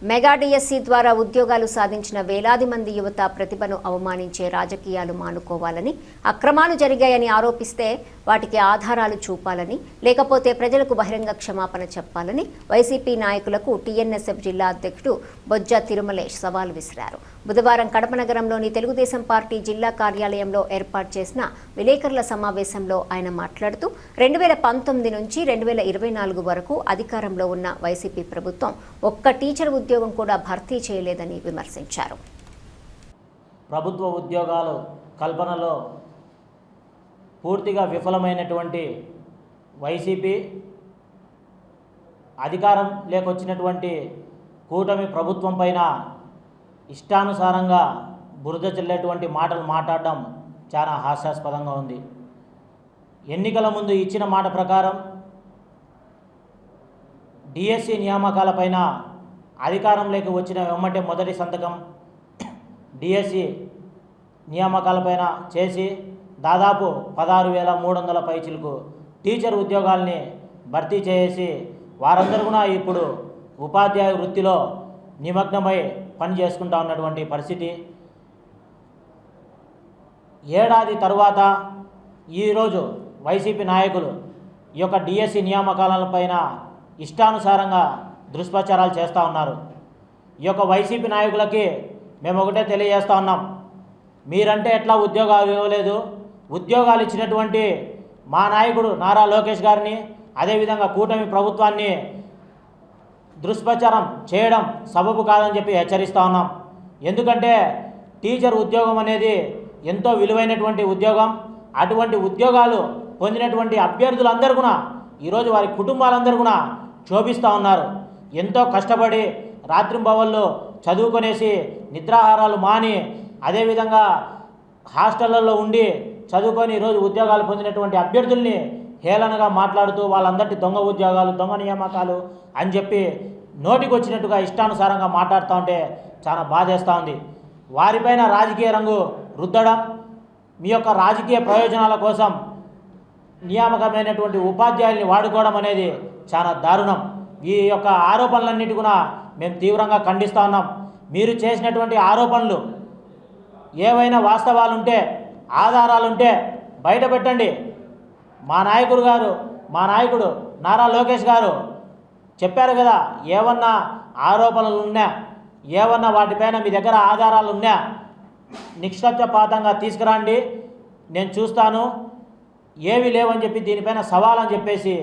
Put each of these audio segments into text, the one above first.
Mega DSC ద్వారా ఉద్యోగాలు సాధించిన వేలాది మంది యువత ప్రతిభను అవమానించే రాజకీయాలు మానుకోవాలని, అక్రమాలు జరిగాయని ఆరోపిస్తే వాటికి ఆధారాలు చూపాలని, లేకపోతే ప్రజలకు బహిరంగ క్షమాపణ చెప్పాలని వైసీపీ నాయకులకు టీఎన్ఎస్ఎఫ్ జిల్లా అధ్యక్షుడు బొజ్జ తిరుమలేష్ సవాల్ విసిరారు. బుధవారం కడప నగరంలోని తెలుగుదేశం పార్టీ జిల్లా కార్యాలయంలో ఏర్పాటు చేసిన విలేకరుల సమావేశంలో ఆయన మాట్లాడుతూ 2019 నుంచి 2024 వరకు అధికారంలో ఉన్న వైసీపీ ప్రభుత్వం ఒక్క టీచర్ ఉద్యోగం కూడా భర్తీ చేయలేదని విమర్శించారు. ప్రభుత్వ ఉద్యోగాలు కల్పనలో పూర్తిగా విఫలమైనటువంటి వైసీపీ అధికారం లేకొచ్చినటువంటి కూటమి ప్రభుత్వం పైన ఇష్టానుసారంగా బురద చల్లేటువంటి మాటలు మాట్లాడడం చాలా హాస్యాస్పదంగా ఉంది. ఎన్నికల ముందు ఇచ్చిన మాట ప్రకారం డిఎస్సి నియామకాలపైన అధికారంలోకి వచ్చిన వెంబటే మొదటి సంతకం డిఎస్సి నియామకాలపైన చేసి దాదాపు 16,300 పైచిలకు టీచర్ ఉద్యోగాల్ని భర్తీ చేసి వారందరూ కూడా ఇప్పుడు ఉపాధ్యాయ వృత్తిలో నిమగ్నమై పని చేసుకుంటూ ఉన్నటువంటి పరిస్థితి. ఏడాది తర్వాత ఈరోజు వైసీపీ నాయకులు ఈ యొక్క డిఎస్సి నియామకాలపైన ఇష్టానుసారంగా దుష్ప్రచారాలు చేస్తూ ఉన్నారు. ఈ యొక్క వైసీపీ నాయకులకి మేము ఒకటే తెలియజేస్తూ ఉన్నాం, మీరంటే ఎట్లా ఉద్యోగాలు ఇవ్వలేదు, ఉద్యోగాలు ఇచ్చినటువంటి మా నాయకుడు నారా లోకేష్ గారిని, అదేవిధంగా కూటమి ప్రభుత్వాన్ని దుష్ప్రచారం చేయడం సబబు కాదని చెప్పి హెచ్చరిస్తూ ఉన్నాం. ఎందుకంటే టీచర్ ఉద్యోగం అనేది ఎంతో విలువైనటువంటి ఉద్యోగం. అటువంటి ఉద్యోగాలు పొందినటువంటి అభ్యర్థులందరూ కూడా ఈరోజు వారి కుటుంబాలందరూ కూడా క్షోభిస్తూ ఉన్నారు. ఎంతో కష్టపడి రాత్రింబవళ్ళు చదువుకొనేసి నిద్రాహారాలు మాని అదేవిధంగా హాస్టళ్లలో ఉండి చదువుకొని ఈరోజు ఉద్యోగాలు పొందినటువంటి అభ్యర్థుల్ని హేళనగా మాట్లాడుతూ వాళ్ళందరికీ దొంగ ఉద్యోగాలు, దొంగ నియామకాలు అని చెప్పి నోటికి వచ్చినట్టుగా ఇష్టానుసారంగా మాట్లాడుతూ ఉంటే చాలా బాధేస్తూ ఉంది. వారిపైన రాజకీయ రంగు రుద్దడం, మీ యొక్క రాజకీయ ప్రయోజనాల కోసం నియామకమైనటువంటి ఉపాధ్యాయుల్ని వాడుకోవడం అనేది చాలా దారుణం. ఈ యొక్క ఆరోపణలన్నిటి కూడా మేము తీవ్రంగా ఖండిస్తూ ఉన్నాం. మీరు చేసినటువంటి ఆరోపణలు ఏవైనా వాస్తవాలుంటే, ఆధారాలుంటే బయట పెట్టండి. మా నాయకుడు నారా లోకేష్ గారు చెప్పారు కదా, ఏమన్నా ఆరోపణలు ఉన్నా, ఏమన్నా వాటిపైన మీ దగ్గర ఆధారాలు ఉన్నా నిష్పక్షపాతంగా తీసుకురండి, నేను చూస్తాను. ఏవి లేవని చెప్పి దీనిపైన సవాలని చెప్పేసి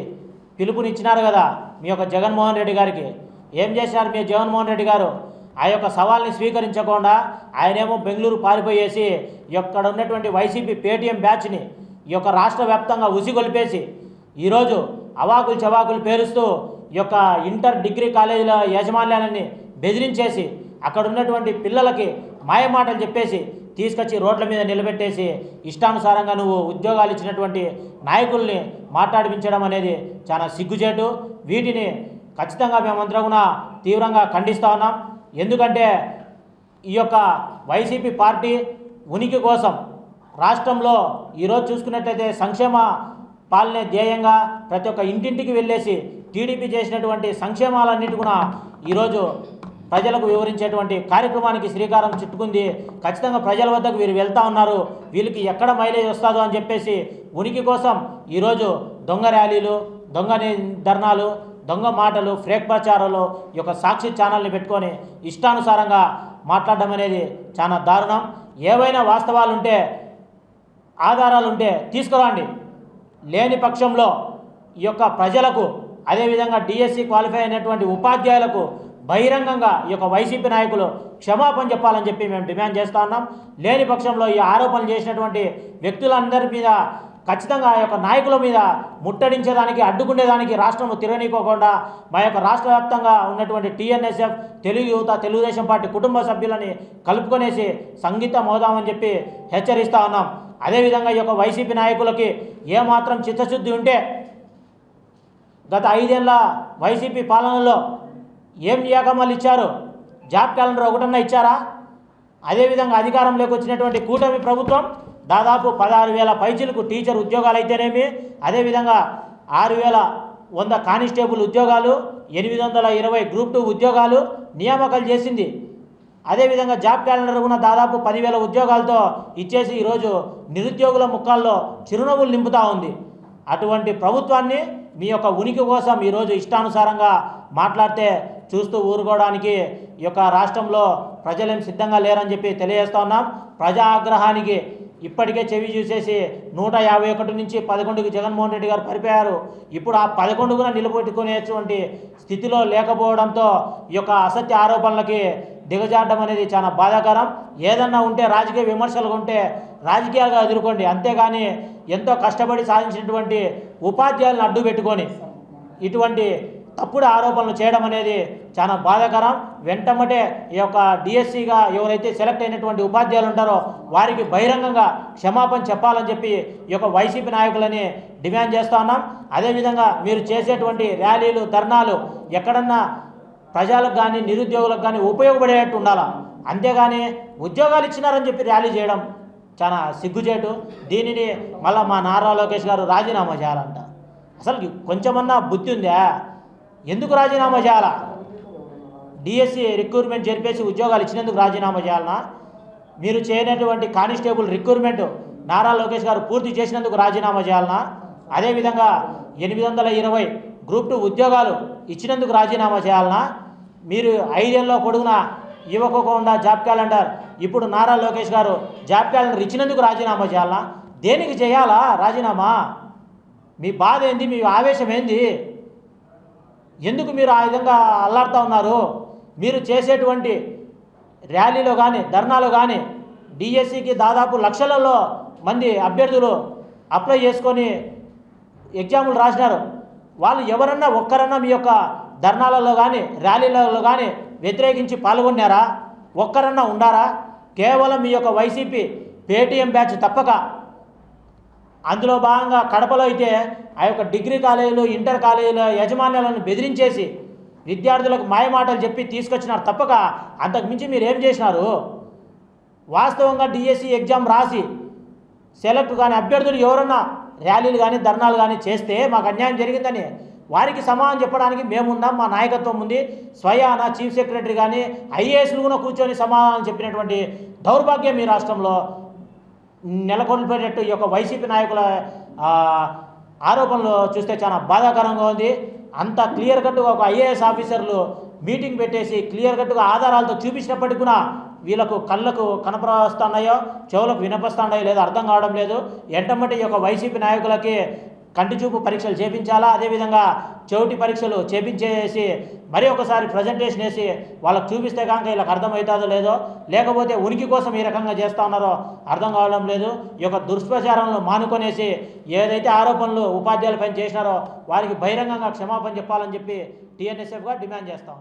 పిలుపునిచ్చినారు కదా మీ యొక్క జగన్మోహన్ రెడ్డి గారికి. ఏం చేశారు మీ జగన్మోహన్ రెడ్డి గారు? ఆ యొక్క సవాల్ని స్వీకరించకుండా ఆయనేమో బెంగళూరు పారిపోయేసి ఇక్కడ ఉన్నటువంటి వైసీపీ పేటీఎం బ్యాచ్ని ఈ యొక్క రాష్ట్ర వ్యాప్తంగా ఉసిగొలిపేసి ఈరోజు అవాకులు చవాకులు పేరుస్తూ ఈ యొక్క ఇంటర్ డిగ్రీ కాలేజీల యాజమాన్యాలని బెదిరించేసి అక్కడ ఉన్నటువంటి పిల్లలకి మాయమాటలు చెప్పేసి తీసుకొచ్చి రోడ్ల మీద నిలబెట్టేసి ఇష్టానుసారంగా నువ్వు ఉద్యోగాలు ఇచ్చినటువంటి నాయకుల్ని మాట్లాడిపించడం అనేది చాలా సిగ్గుచేటు. వీటిని ఖచ్చితంగా మేమందరం కూడా తీవ్రంగా ఖండిస్తూ ఉన్నాం. ఎందుకంటే ఈ యొక్క వైసీపీ పార్టీ ఉనికి కోసం రాష్ట్రంలో ఈరోజు చూసుకున్నట్లయితే సంక్షేమ పాలనే ధ్యేయంగా ప్రతి ఒక్క ఇంటింటికి వెళ్ళేసి టీడీపీ చేసినటువంటి సంక్షేమాలన్నిటి కూడా ఈరోజు ప్రజలకు వివరించేటువంటి కార్యక్రమానికి శ్రీకారం చుట్టుకుంది. ఖచ్చితంగా ప్రజల వద్దకు వీరు వెళ్తూ ఉన్నారు. వీళ్ళకి ఎక్కడ మైలేజ్ వస్తుందో అని చెప్పేసి ఉనికి కోసం ఈరోజు దొంగ ర్యాలీలు, దొంగ ధర్నాలు, దొంగ మాటలు, ఫేక్ ప్రచారాలు ఈ యొక్క సాక్షి ఛానల్ని పెట్టుకొని ఇష్టానుసారంగా మాట్లాడడం అనేది చాలా దారుణం. ఏవైనా వాస్తవాలుంటే, ఆధారాలుంటే తీసుకురండి. లేని పక్షంలో ఈ యొక్క ప్రజలకు, అదేవిధంగా డిఎస్సి క్వాలిఫై అయినటువంటి ఉపాధ్యాయులకు బహిరంగంగా ఈ యొక్క వైసీపీ నాయకులు క్షమాపణ చెప్పాలని చెప్పి మేము డిమాండ్ చేస్తూ ఉన్నాం. లేని పక్షంలో ఈ ఆరోపణలు చేసినటువంటి వ్యక్తులందరి మీద ఖచ్చితంగా ఆ యొక్క నాయకుల మీద ముట్టడించేదానికి, అడ్డుకునేదానికి రాష్ట్రం తిరగనీకోకుండా మా యొక్క రాష్ట్ర వ్యాప్తంగా ఉన్నటువంటి టీఎన్ఎస్ఎఫ్, తెలుగు యువత, తెలుగుదేశం పార్టీ కుటుంబ సభ్యులని కలుపుకొనేసి సంగీతం మోదామని చెప్పి హెచ్చరిస్తూ ఉన్నాం. అదేవిధంగా ఈ యొక్క వైసీపీ నాయకులకి ఏమాత్రం చిత్తశుద్ధి ఉంటే గత 5 ఏళ్ల వైసీపీ పాలనలో ఏం నియామకాలు ఇచ్చారు? జాబ్ క్యాలెండర్ ఒకటన్నా ఇచ్చారా? అదేవిధంగా అధికారంలోకి వచ్చినటువంటి కూటమి ప్రభుత్వం దాదాపు 16,000 పైచిలకు టీచర్ ఉద్యోగాలు అయితేనేమి, అదేవిధంగా 6,000 100 కానిస్టేబుల్ ఉద్యోగాలు, 820 గ్రూప్ 2 ఉద్యోగాలు నియామకాలు చేసింది. అదేవిధంగా జాబ్ క్యాలెండర్ కూడా దాదాపు 10,000 ఉద్యోగాలతో ఇచ్చేసి ఈరోజు నిరుద్యోగుల ముఖాల్లో చిరునవ్వులు నింపుతూ ఉంది. అటువంటి ప్రభుత్వాన్ని మీ యొక్క ఉనికి కోసం ఈరోజు ఇష్టానుసారంగా మాట్లాడితే చూస్తూ ఊరుకోవడానికి ఈ యొక్క రాష్ట్రంలో ప్రజలేం సిద్ధంగా లేరని చెప్పి తెలియజేస్తా ఉన్నాం. ప్రజా ఆగ్రహానికి ఇప్పటికే చెవి చూసేసి 151 నుంచి 11కి జగన్మోహన్ రెడ్డి గారు పరిపోయారు. ఇప్పుడు ఆ 11 కూడా నిలబెట్టుకునేటువంటి స్థితిలో లేకపోవడంతో ఈ యొక్క అసత్య ఆరోపణలకి దిగజారడం అనేది చాలా బాధాకరం. ఏదన్నా ఉంటే రాజకీయ విమర్శలు ఉంటే రాజకీయాలుగా ఎదుర్కోండి, అంతేగాని ఎంతో కష్టపడి సాధించినటువంటి ఉపాధ్యాయులను అడ్డు పెట్టుకొని ఇటువంటి తప్పుడు ఆరోపణలు చేయడం అనేది చాలా బాధాకరం. వెంటనే ఈ యొక్క డిఎస్సిగా ఎవరైతే సెలెక్ట్ అయినటువంటి ఉపాధ్యాయులు ఉంటారో వారికి బహిరంగంగా క్షమాపణ చెప్పాలని చెప్పి ఈ యొక్క వైసీపీ నాయకులని డిమాండ్ చేస్తూ ఉన్నాం. అదేవిధంగా మీరు చేసేటువంటి ర్యాలీలు, ధర్నాలు ఎక్కడన్నా ప్రజలకు కానీ నిరుద్యోగులకు కానీ ఉపయోగపడేటట్టు ఉండాలా, అంతేగాని ఉద్యోగాలు ఇచ్చినారని చెప్పి ర్యాలీ చేయడం చాలా సిగ్గుచేటు. దీనిని మళ్ళీ మా నారా లోకేష్ గారు రాజీనామా చేయాలంట. అసలు కొంచెమన్నా బుద్ధి ఉందా? ఎందుకు రాజీనామా చేయాలా? డిఎస్సి రిక్రూట్మెంట్ జరిపేసి ఉద్యోగాలు ఇచ్చినందుకు రాజీనామా చేయాలనా? మీరు చేయనటువంటి కానిస్టేబుల్ రిక్రూట్మెంట్ నారా లోకేష్ గారు పూర్తి చేసినందుకు రాజీనామా చేయాలనా? అదేవిధంగా 820 గ్రూప్ 2 ఉద్యోగాలు ఇచ్చినందుకు రాజీనామా చేయాలనా? మీరు 5 ఏళ్ళలో పొడుగునా ఇవ్వకుండా జాబ్ క్యాలెండర్ ఇప్పుడు నారా లోకేష్ గారు జాబ్ క్యాలెండర్ ఇచ్చినందుకు రాజీనామా చేయాలనా? దేనికి చేయాలా రాజీనామా? మీ బాధ ఏంది? మీ ఆవేశం ఏంది? ఎందుకు మీరు ఆ విధంగా అల్లాడుతూ ఉన్నారు? మీరు చేసేటువంటి ర్యాలీలో కానీ ధర్నాలో కానీ డిఎస్సికి దాదాపు లక్షలలో మంది అభ్యర్థులు అప్లై చేసుకొని ఎగ్జాములు రాసినారు. వాళ్ళు ఎవరన్నా ఒక్కరన్నా మీ యొక్క ధర్నాలలో కానీ ర్యాలీలలో కానీ వ్యతిరేకించి పాల్గొన్నారా? ఒక్కరన్నా ఉండారా? కేవలం మీ యొక్క వైసీపీ పేటీఎం బ్యాచ్ తప్పక. అందులో భాగంగా కడపలో అయితే ఆ యొక్క డిగ్రీ కాలేజీలు, ఇంటర్ కాలేజీల యాజమాన్యాలను బెదిరించేసి విద్యార్థులకు మాయమాటలు చెప్పి తీసుకొచ్చినారు తప్పక అంతకుమించి మీరు ఏం చేసినారు? వాస్తవంగా డిఎస్సి ఎగ్జామ్ రాసి సెలెక్ట్ కానీ అభ్యర్థులు ఎవరన్నా ర్యాలీలు కానీ ధర్నాలు కానీ చేస్తే మాకు అన్యాయం జరిగిందని వారికి సమాధానం చెప్పడానికి మేమున్నాం, మా నాయకత్వం ఉంది. స్వయాన చీఫ్ సెక్రటరీ కానీ ఐఏఎస్లు కూడా కూర్చొని సమాధానం చెప్పినటువంటి దౌర్భాగ్యం మీ రాష్ట్రంలో నెలకొల్పేటట్టు ఈ యొక్క వైసీపీ నాయకుల ఆరోపణలు చూస్తే చాలా బాధాకరంగా ఉంది. అంత క్లియర్ కట్గా ఒక ఐఏఎస్ ఆఫీసర్లు మీటింగ్ పెట్టేసి క్లియర్ కట్గా ఆధారాలతో చూపించినప్పటికీ కూడా వీళ్ళకు కళ్ళకు కనపరుస్తున్నాయో చెవులకు వినపస్తున్నాయో లేదో అర్థం కావడం లేదు. ఎంటమ్మటి ఈ యొక్క వైసీపీ నాయకులకి కంటి చూపు పరీక్షలు చేపించాలా, అదేవిధంగా చెవిటి పరీక్షలు చేపించేసి మరి ఒకసారి ప్రజెంటేషన్ వేసి వాళ్ళకు చూపిస్తే కనుక వీళ్ళకి అర్థమవుతుందో లేదో, లేకపోతే ఉనికి కోసం ఈ రకంగా చేస్తూ ఉన్నారో అర్థం కావడం లేదు. ఈ యొక్క దుష్ప్రచారంలో మానుకొనేసి ఏదైతే ఆరోపణలు ఉపాధ్యాయులపైన చేసినారో వారికి బహిరంగంగా క్షమాపణ చెప్పాలని చెప్పి టీఎన్ఎస్ఎఫ్గా డిమాండ్ చేస్తాం.